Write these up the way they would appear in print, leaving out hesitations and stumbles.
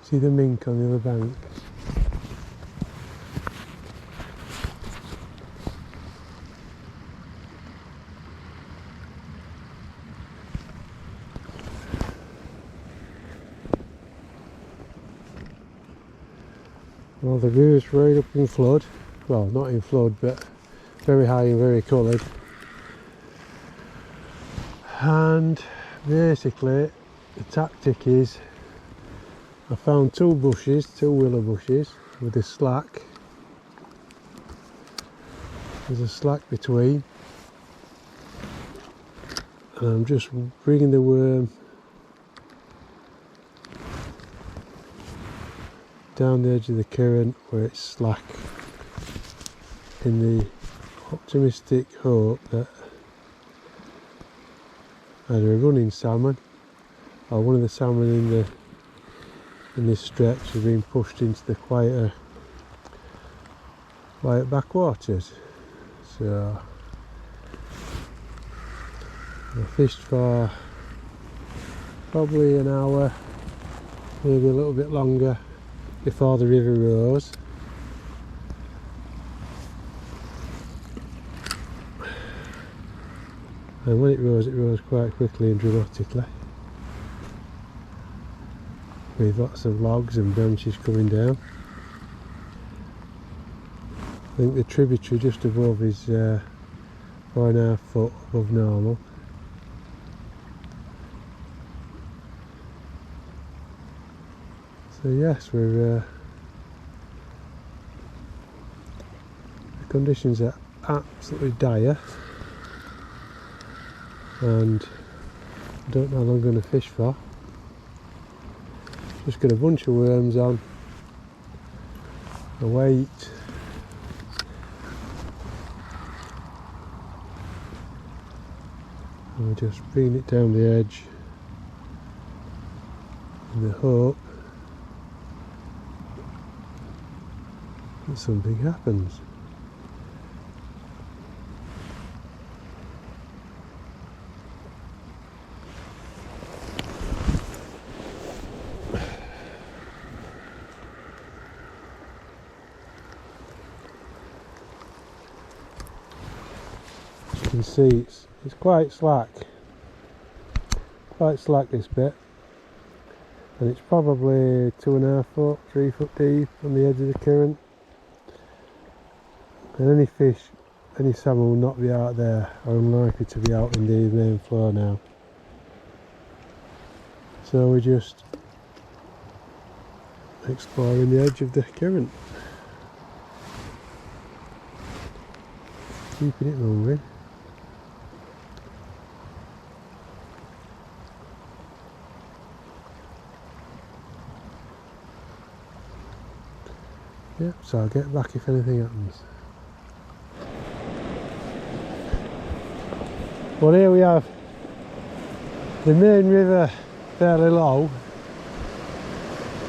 See the mink on the other bank? Well, the river's right up in flood. Well, not in flood, but very high and very coloured. And basically the tactic is, I found two willow bushes with a slack. There's a slack between, and I'm just bringing the worm down the edge of the current where it's slack, in the optimistic hope that either a running salmon or one of the salmon in this stretch has been pushed into the quiet backwaters. So I fished for probably an hour, maybe a little bit longer, before the river rose. And when it rose quite quickly and dramatically, with lots of logs and branches coming down. I think the tributary just above is 4.5 foot above normal. So yes, the conditions are absolutely dire, and I don't know how long I'm going to fish for. Just got a bunch of worms on, a weight, and we're just bringing it down the edge in the hope that something happens. You can see it's quite slack this bit, and it's probably 2.5 foot, 3 foot deep on the edge of the current, and any salmon will not be out there, or unlikely to be out in the main flow now. So we're just exploring the edge of the current, keeping it moving. Yep, so I'll get back if anything happens. Well, here we have the main river fairly low,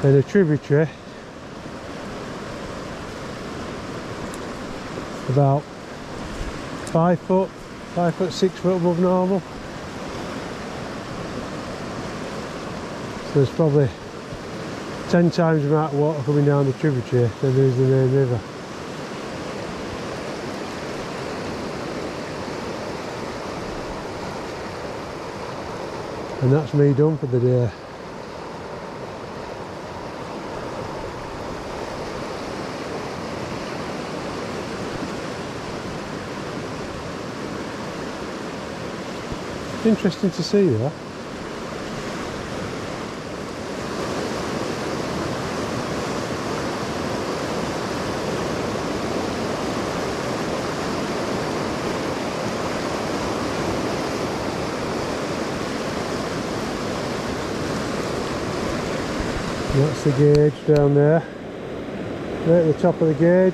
and a tributary about 5 foot, 6 foot above normal. So there's probably 10 times the amount of water coming down the tributary than there is the main river. And that's me done for the day. Interesting to see that. That's the gauge down there, right at the top of the gauge.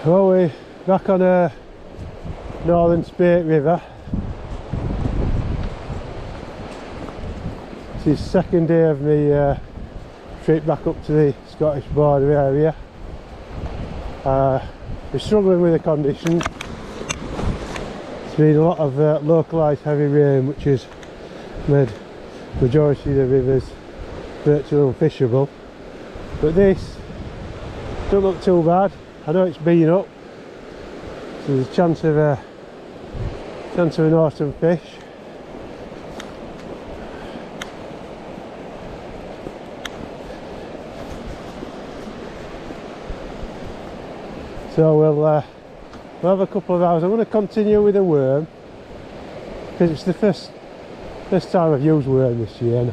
Well, we're back on Northern Spate River. This is second day of my trip back up to the Scottish border area. We're struggling with the conditions. It's been a lot of localised heavy rain, which has made the majority of the rivers virtually unfishable. But this don't look too bad. I know it's been up, so there's a chance of an autumn fish. So we'll have a couple of hours. I'm going to continue with the worm because it's the first time I've used worm this year, and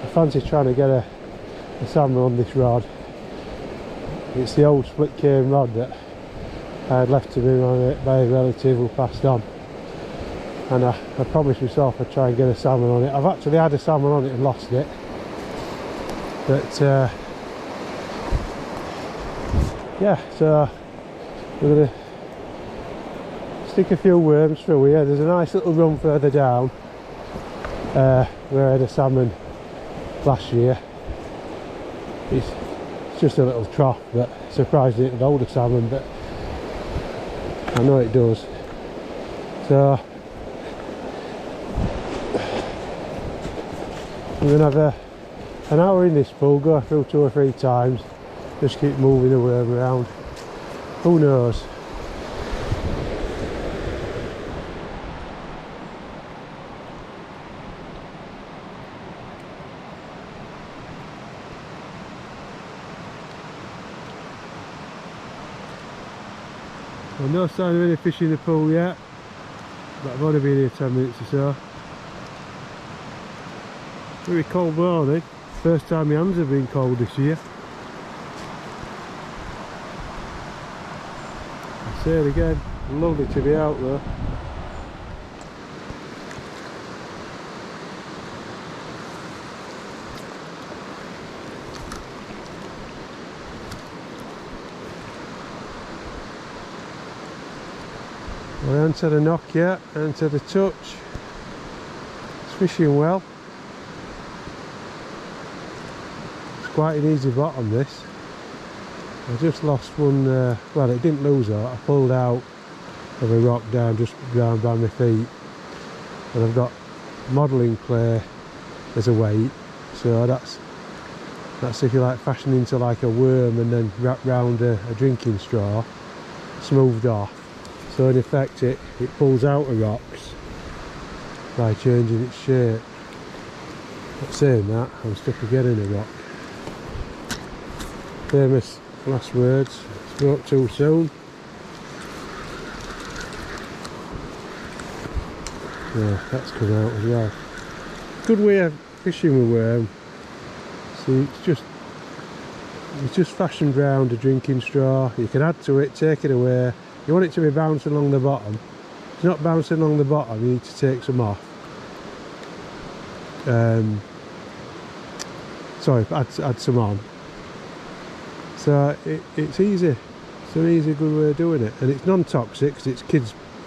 I fancy trying to get a salmon on this rod. It's the old split cane rod that I had left to me by a relative who passed on, and I promised myself I'd try and get a salmon on it. I've actually had a salmon on it and lost it, but yeah, so we're going to stick a few worms through here. There's a nice little run further down where I had a salmon last year. It's just a little trough, but surprised it would hold a salmon, but I know it does. So we're going to have an hour in this pool, go through 2 or 3 times, just keep moving the worm around. Who knows? Well, no sign of any fish in the pool yet, but I've only been here 10 minutes or so. Very cold morning, first time my hands have been cold this year. I'll say it again, lovely to be out though. I haven't had a knock yet, I haven't had a touch. It's fishing well. It's quite an easy bottom this. I just lost one, well it didn't lose out, I pulled out of a rock down just round by my feet. And I've got modelling clay as a weight, so that's if you like fashioned into like a worm and then wrapped round a drinking straw, smoothed off. So in effect it pulls out of rocks by changing its shape. But saying that, I'm stuck again in a rock. Famous last words, spoke too soon. Yeah, that's come out as well. Good way of fishing with worm. See, it's just fashioned round a drinking straw. You can add to it, take it away. You want it to be bouncing along the bottom. If it's not bouncing along the bottom, you need to take some off. Sorry, add some on. So it's easy. It's an easy, good way of doing it, and it's non-toxic because it's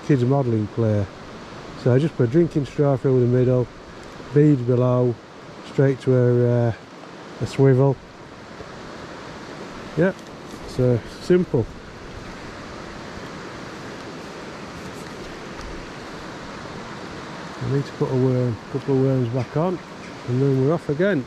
kids modelling clay. So I just put a drinking straw through the middle, beads below, straight to a swivel. Yep, so simple. I need to put a couple of worms back on, and then we're off again.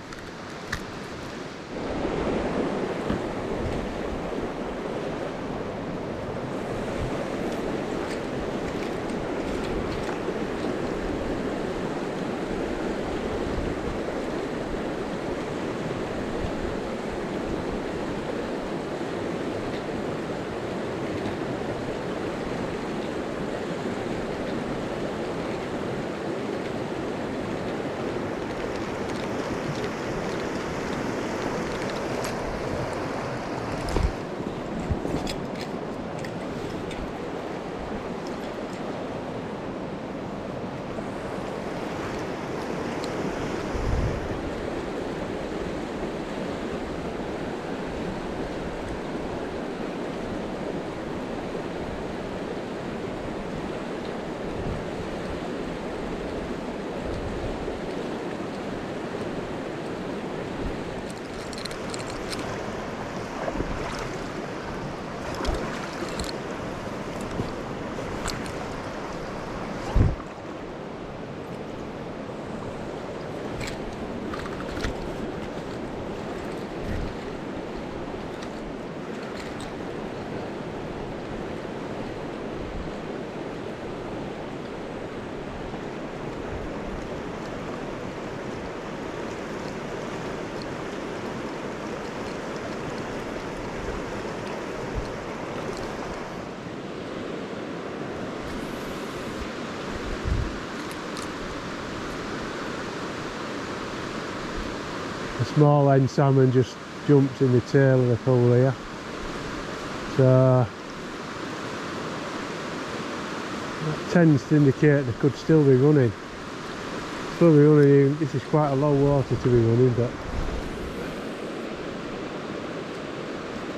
small end salmon just jumped in the tail of the pool here. So that tends to indicate they could still be running. This is quite a low water to be running, but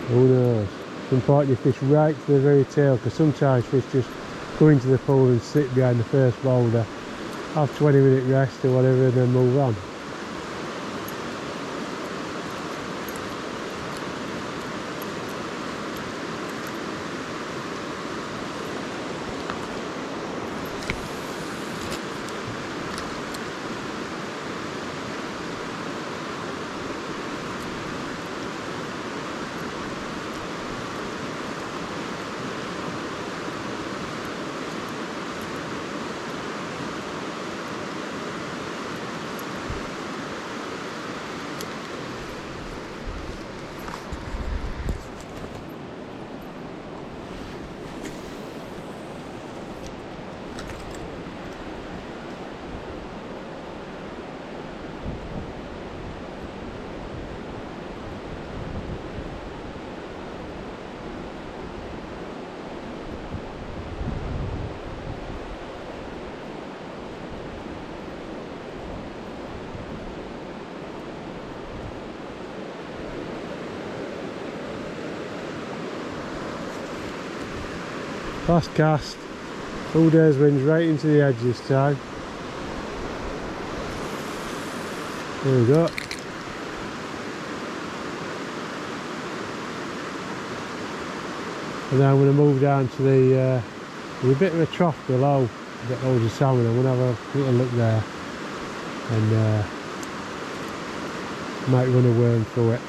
who knows? It's important you fish right to the very tail, because sometimes fish just go into the pool and sit behind the first boulder, have 20-minute rest or whatever, and then move on. Fast cast, 2 days winds right into the edge this time. There we go. And now I'm going to move down to there's a bit of a trough below, get loads of salmon. I'm going to have a little look there, and might run a worm through it.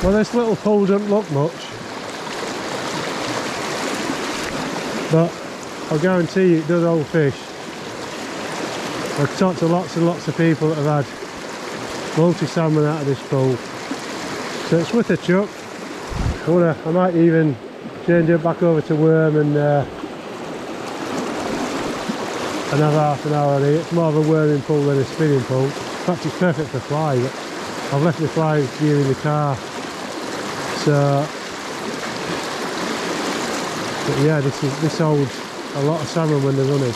Well, this little pool doesn't look much, but I'll guarantee you it does hold fish. I've talked to lots and lots of people that have had multi-salmon out of this pool, so it's worth a chuck. I might even change it back over to worm and have half an hour on it. It's more of a worming pool than a spinning pool. In fact, it's perfect for fly, but I've left the fly gear in the car. So, but yeah, this holds a lot of salmon when they're running.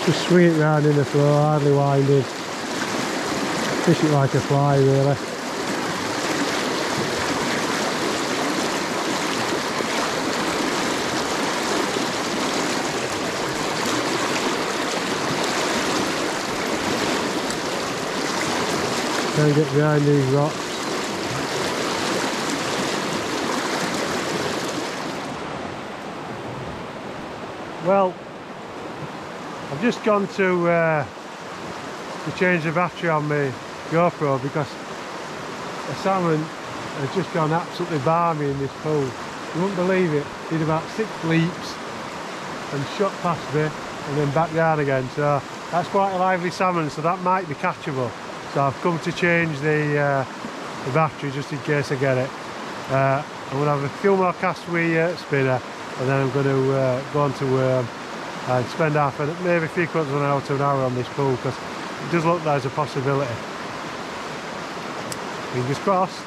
Just swing it round in the flow, hardly winding. Fish it like a fly, really. Try and get behind these rocks. Well, I've just gone to change the battery on my GoPro because the salmon has just gone absolutely balmy in this pool. You wouldn't believe it. Did about 6 leaps and shot past me and then back down again. So that's quite a lively salmon, so that might be catchable. So I've come to change the battery just in case I get it. I'm going to have a few more casts with spinner, and then I'm going to go on to worm and spend maybe 3/4 of an hour to an hour on this pool, because it does look like there's a possibility. Fingers crossed.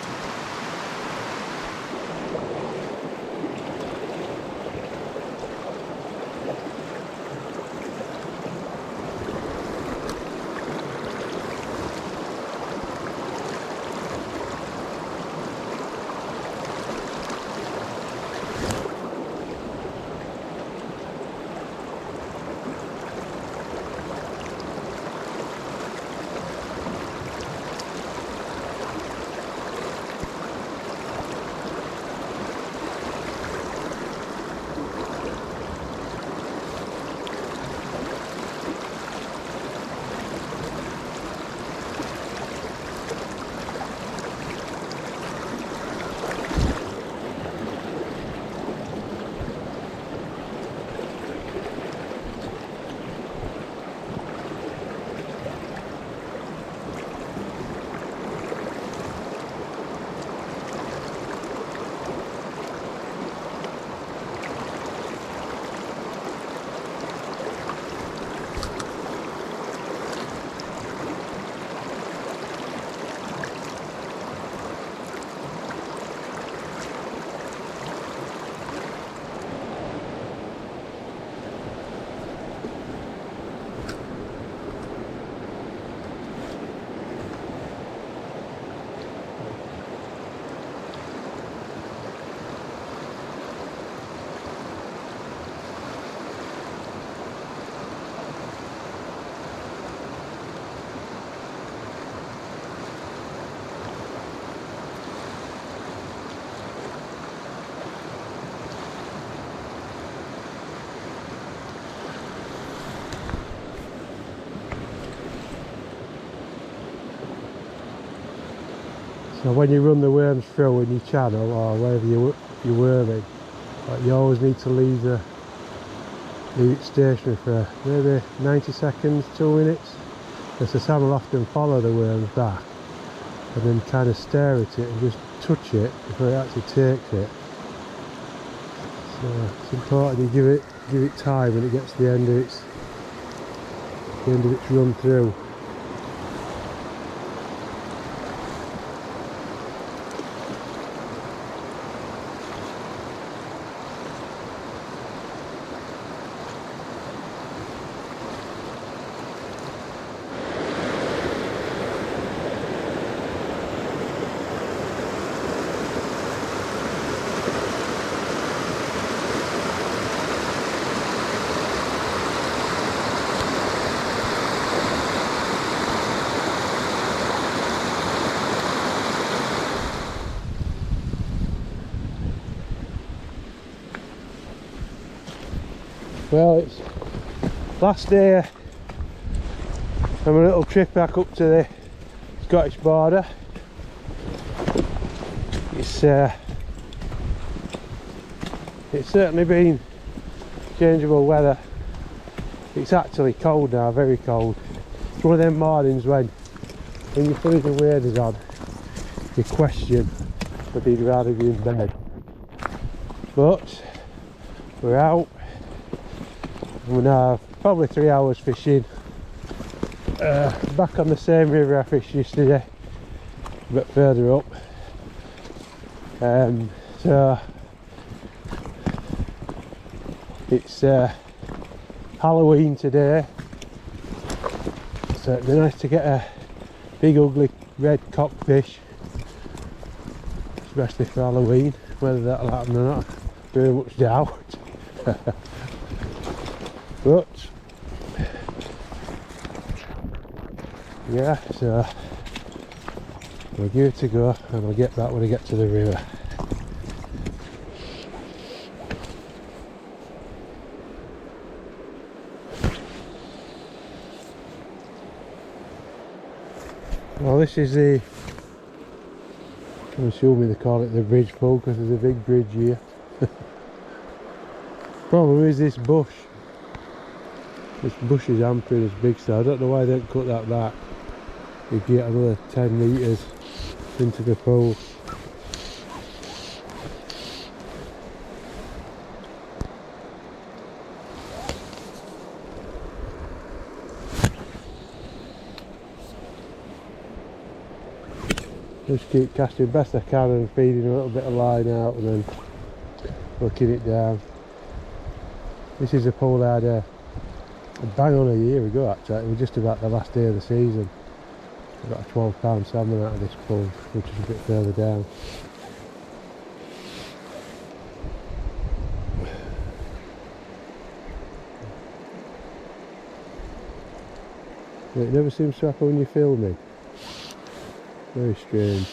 So when you run the worms through in your channel or wherever you're worming, like, you always need to leave it stationary for maybe 90 seconds, 2 minutes, because the salmon will often follow the worms back and then kind of stare at it and just touch it before it actually takes it. So it's important you give it time when it gets to the end of its run through. Well, it's last day of my little trip back up to the Scottish border. It's certainly been changeable weather. It's actually cold now, very cold. It's one of them mornings when you put the waders on, you question whether you'd rather be in bed. But we're out. We're now probably 3 hours fishing. Back on the same river I fished yesterday, a bit further up. So it's Halloween today, so it'd be nice to get a big ugly red cockfish, especially for Halloween. Whether that'll happen or not, very much doubt. But yeah, so we'll give it a go and I'll get back when I get to the river. Well, this is the, I'm assuming they call it the bridge pool because there's a big bridge here. Problem is this bush is hampering this big, so I don't know why they didn't cut that back. You get another 10 metres into the pool. Just keep casting best I can and feeding a little bit of line out and then hooking it down. This is a pool I had bang on a year ago actually. It was just about the last day of the season. I got a 12-pound salmon out of this pool, which is a bit further down. It never seems to happen when you're filming. Very strange.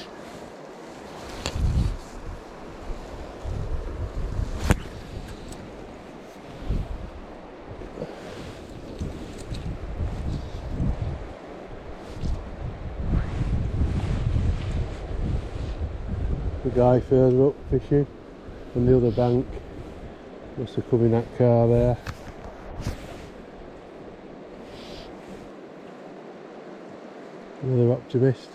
The guy further up fishing on the other bank must have come in that car there. Another optimist.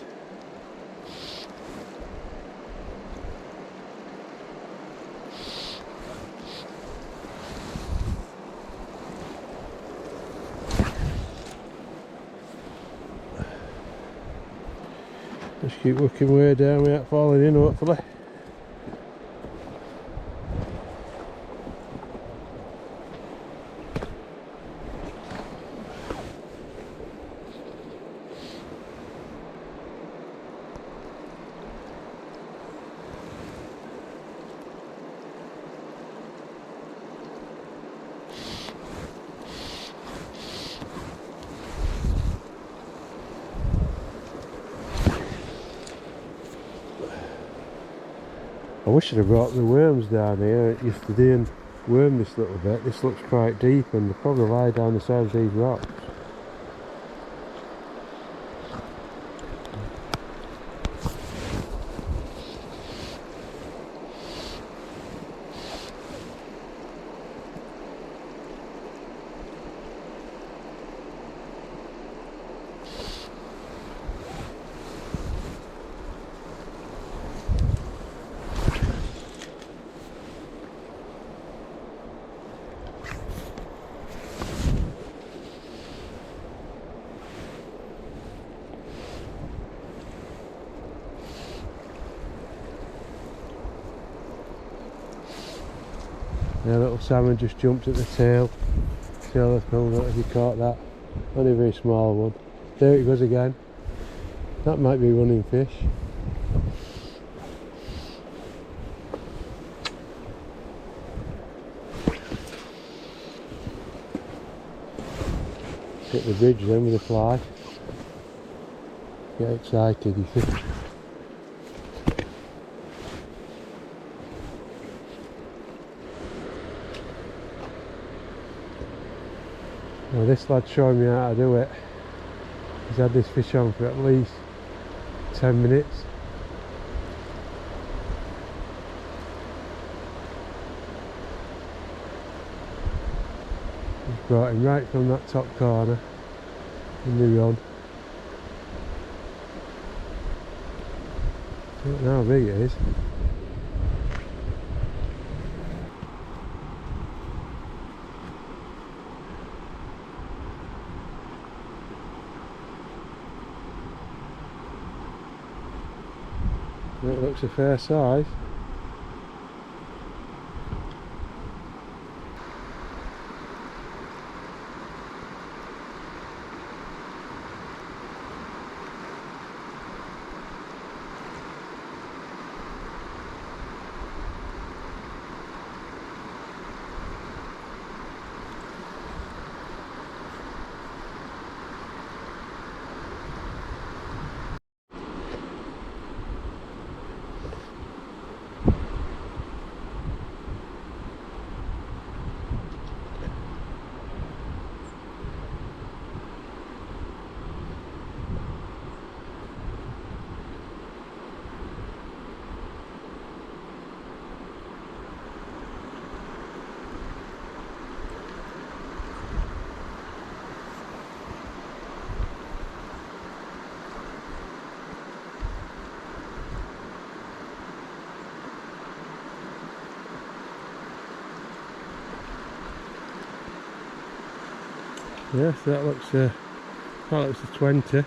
Just keep working way down without falling in, hopefully. I wish I'd have brought the worms down here yesterday and wormed this little bit. This looks quite deep and they'll probably lie down the side of these rocks. Yeah, little salmon just jumped at the tail. See how they've pulled out if you caught that. Only a very small one. There it goes again. That might be running fish. Hit the bridge then with a fly. Get excited, you see. Now this lad's showing me how to do it. He's had this fish on for at least 10 minutes. He's brought him right from that top corner in the run. I don't know how big it is. It looks a fair size. Yes, that looks a 20, I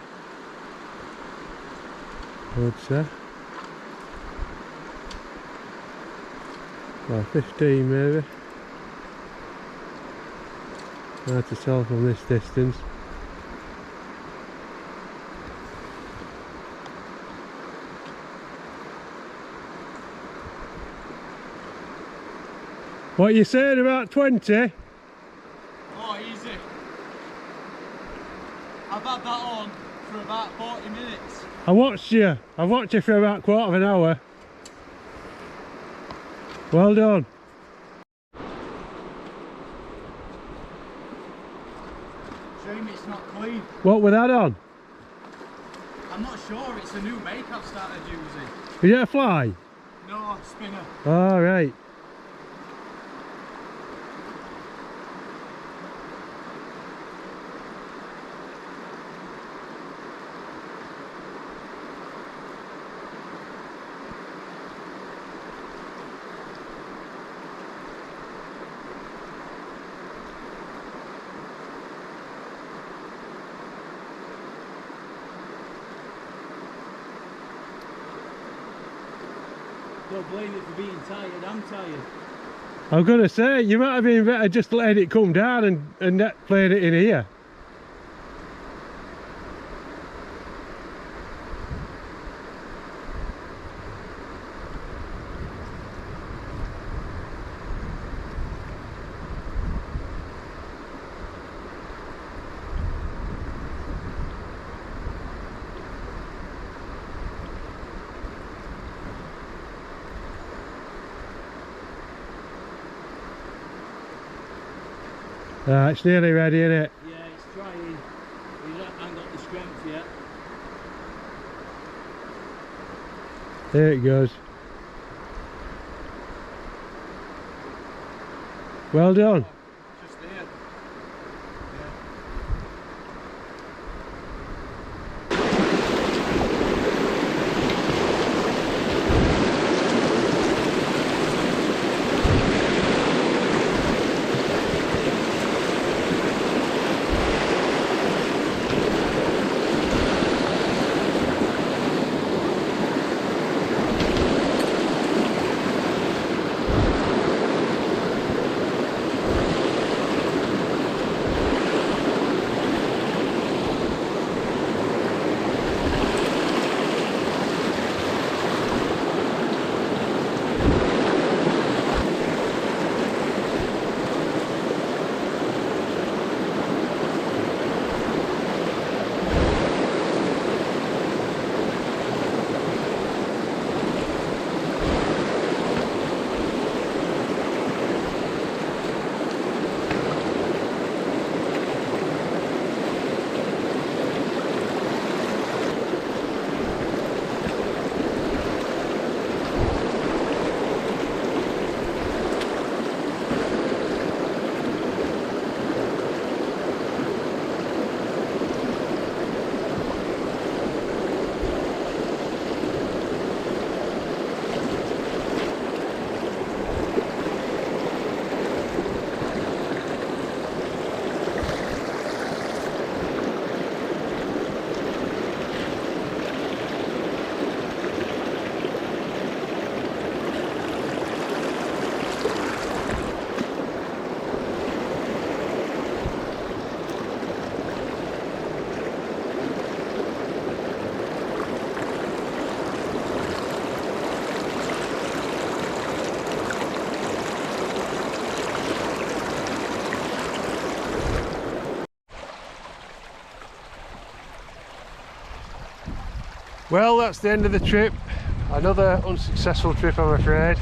would say. Well, 15 maybe. Hard to tell from this distance. What are you saying about 20? Oh, easy. I've had that on for about 40 minutes. I watched you for about a quarter of an hour. Well done. Shame it's not clean. What with that on? I'm not sure, it's a new make I've started using. Is it a fly? No, spinner. All right. Don't blame it for being tired, I'm tired. I'm gonna say, you might have been better just letting it come down and playing it in here. It's nearly ready, isn't it? Yeah, it's trying. He hasn't got the strength yet. There it goes. Well done. Just there. Yeah. Well, that's the end of the trip. Another unsuccessful trip, I'm afraid.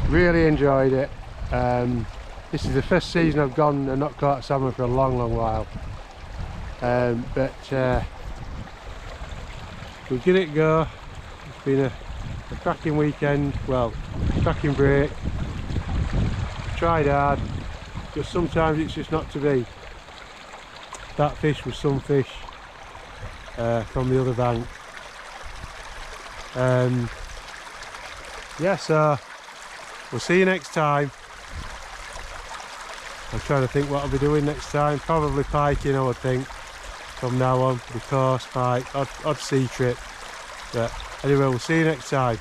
Really enjoyed it. This is the first season I've gone and not caught salmon for a long while. But we'll give it a go. It's been a cracking weekend, well, cracking break. Tried hard, just sometimes it's just not to be. That fish was some fish from the other bank. Yeah, so we'll see you next time. I'm trying to think what I'll be doing next time. Probably piking, I would think, from now on. The course pike, odd sea trip. But anyway, we'll see you next time.